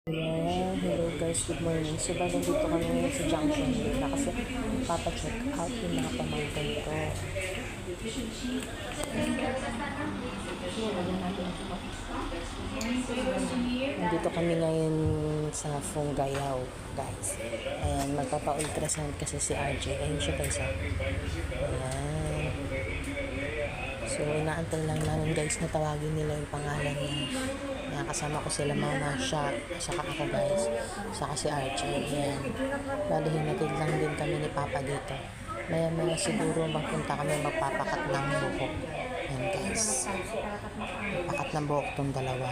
Ayan, hello guys, good morning. So, bago dito kami ngayon sa junction nila kasi papacheck out yung mga pamangkin ko. Nandito kami ngayon sa Fungayaw, guys. Ayan, magpapa-ultrasound kasi si RJ. Ayan siya guys, ha. Ayan. So, inaantay lang namin guys na tawagin nila yung pangalan niya. Ayan, kasama ko sila mama, siya, saka ako guys. Saka si RJ. Ayan. Bali, hinatid lang din kami ni Papa dito. Maya siguro magpunta kami magpapakat ng buhok. Ayan guys. Pakat ng buhok tong dalawa.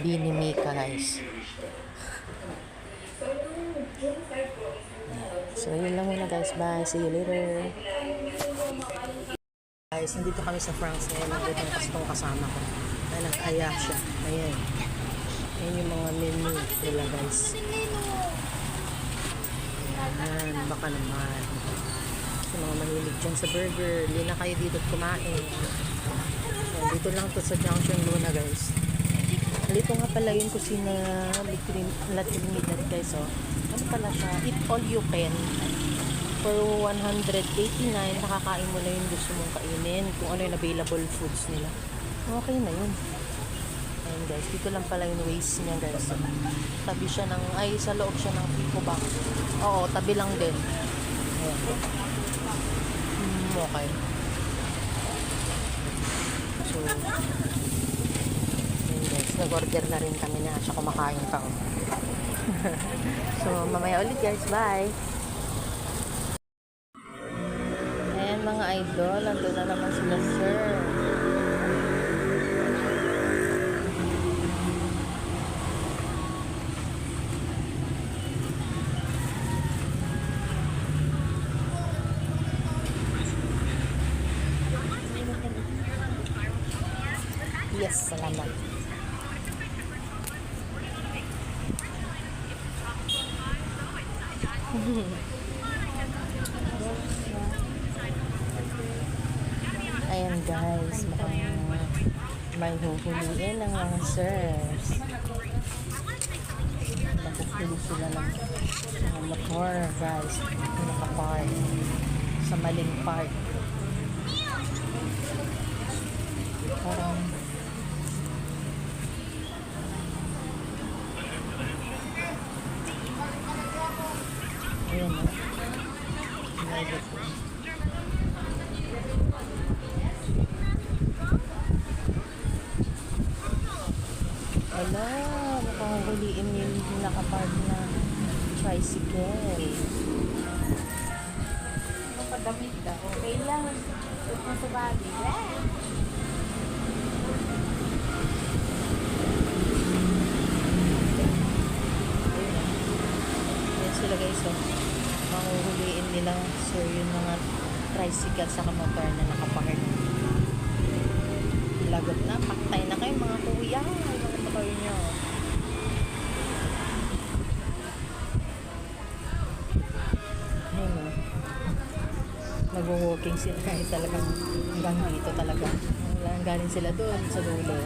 Bini Mika guys. So, yun lang muna guys. Bye. See you later. Guys, nandito kami sa France ngayon. Nandito yung kastong kasama ko. Ay, nag-aya siya. Ayan. Ayan yung mga menu nila guys. Ayan, baka naman. Sa mga mahilig dyan sa burger, hindi na kayo dito kumain. Ayan, dito lang to sa Junction Luna guys. Dito nga pala yung kusina La Trinidad guys. Oh. Ano pala siya? Eat all you can. For 189, nakakain mo na yung gusto mong kainin. Kung ano yung available foods nila. Okay na yun. Ayan guys, dito lang pala yung waist niya guys. Tabi siya ng, sa loob siya ng Pico Box. Oo, tabi lang din. Ayan. Okay. So, ayan guys, nag-order na rin kami na siya kumakain pa. So, mamaya ulit guys. Bye! Ayan mga idol, nandun na naman sila sir. Yes, salamat. Ayan guys, mukhang may huhuliin ng mga sirs. Nakuhuli sila ng mga motor guys, nakapark sa maling park. Parang ayan o. Wala, mukhang huliin yung nakapark na tricycle. Mapadamit ka, okay lang. Huwag mo sa bagay. Ayan sila guys, oh. Mahuhuliin nila sir yung mga tricycle sa motor na nakapark. Lagot na, paktay na kayo mga kuya, mga motor nyo. Ayun o. Nag-walking sila kahit talagang hanggang dito talaga. Galing sila doon sa dulo.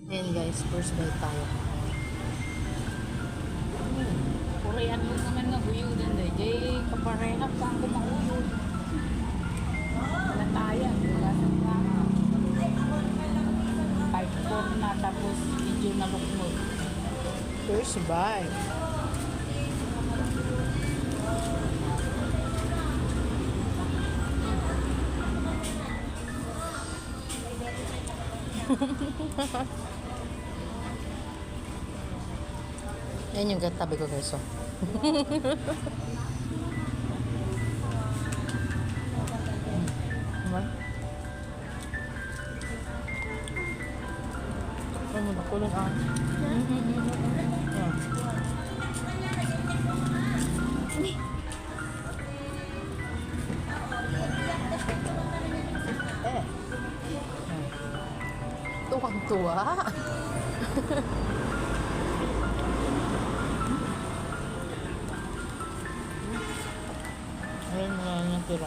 Ayan guys, first bite tayo. Korean mo naman nga buyudan na. Jay, kapareha pa ako mauyod. Nataya, wala sa mga. 5-4 na tapos medyo naluknod. First bite. Yan yung katabi ko guys. Oh. Ano ba kulon ah? Tuwang-tuwa. Ayun, wala nang tira.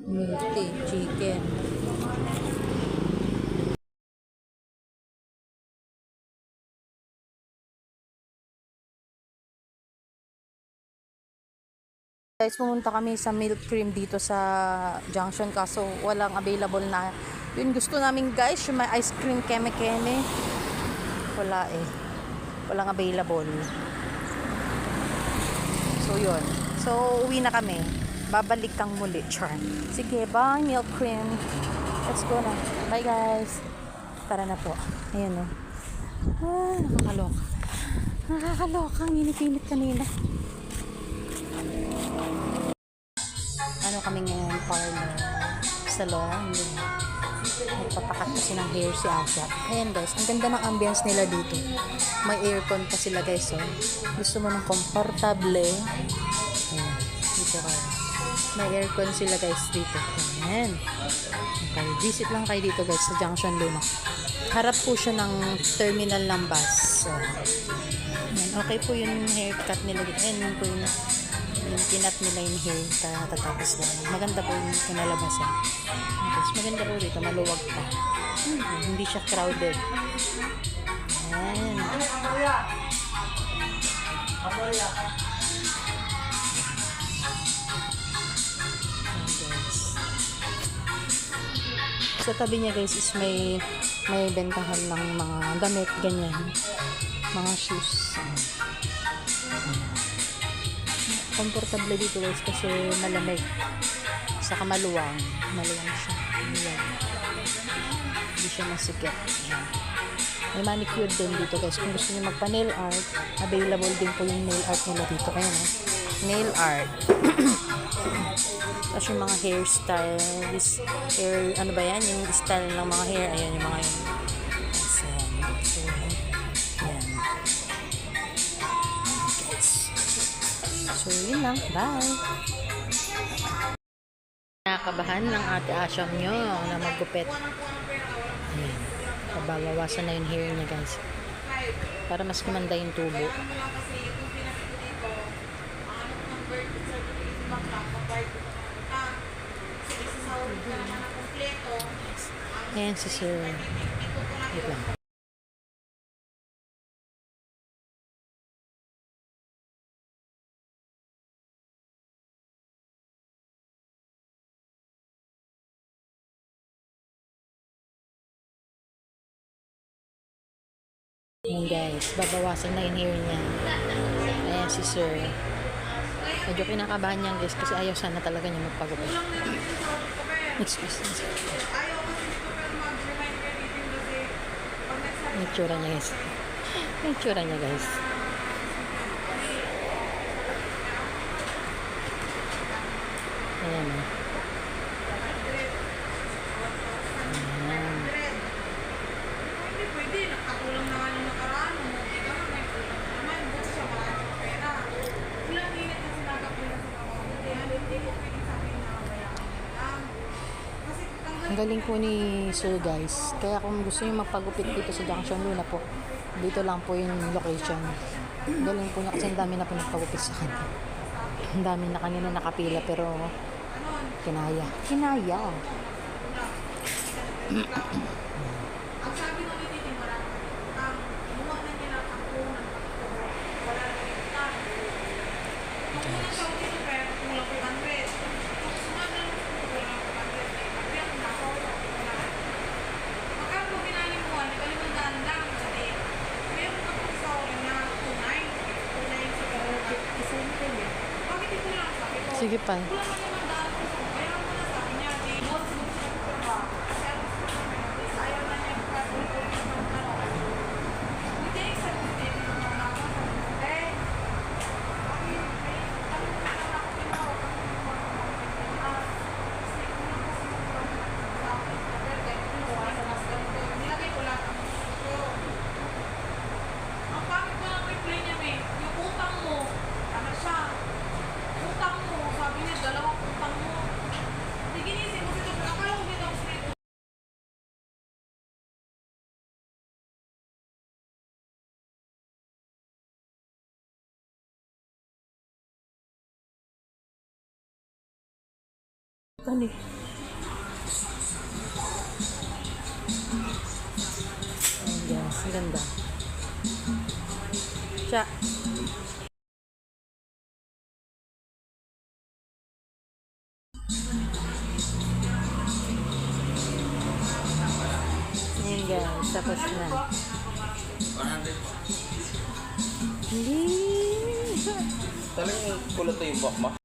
Multi, chicken. Guys, pumunta kami sa milk cream dito sa junction kaso walang available na. Yun gusto namin guys, yung may ice cream keme-keme. Wala eh. Walang available. So yun. So uwi na kami. Babalik kang muli, Char. Sige, bye milk cream. Let's go na. Bye guys. Tara na po. Ayan o. Nakakaloka. Nakakaloka. Ang init-init kanina. Ano kami ngayon, parlor, salon. Nagpapakat kasi ng hair si Asha. Ayan guys, ang ganda ng ambience nila dito. May aircon pa sila guys, so gusto mo ng komportable. Ayan, dito ka. May aircon sila guys dito. Ayan. Okay, visit lang kayo dito guys sa Junction Luna. Harap po siya ng terminal ng bus. So, ayan, okay po yung haircut nila dito. Ayan po yung kinat nila yung hair tatapos lang. Maganda po yung kinalabasan. Tapos maganda po dito, maluwag pa. Hindi siya crowded. Ayan. Sa tabi niya guys is may bentahan ng mga damit, ganyan. Mga shoes. Komportable dito guys kasi malamig. Saka maluwang. Maluwang siya. Ayan. Hindi siya masikip. Ayan. May manicure din dito guys. Kung gusto niyo magpa-nail art, available din po yung nail art nila dito. Ayan o. Nail art. Tapos yung mga hairstyle. This hair, ano ba yan? Yung style ng mga hair. Ayan yung mga yun. So, ayan. So, yun lang. Bye! Nakakabahan ng ate Asyam nyo na maggupit. Ayan. Pabawawasan na yung hair niya guys. Para mas kumanda yung tubo. Ayan si Sir. Wait lang. Ayan guys, babawasan na yung hair niya. Ayan si Sir. Medyo kinakabahan niya guys kasi ayaw sana talaga niya magpagupit. Excuse me. Yung tsura niya guys. Yung tsura niya guys. Ayan o. Ang galing po ni Sir guys. Kaya kung gusto niyo magpagupit dito sa Junction Luna po, dito lang po yung location. Ang galing po niya kasi ang dami na po nagpagupit sa kanya. Ang dami na kanina nakapila pero kinaya. Kinaya. Sige pa. Ano? Ayan guys, ang ganda. Siya. Ayan guys, tapos na. Hindi. Talagang kulot yung buhok mo?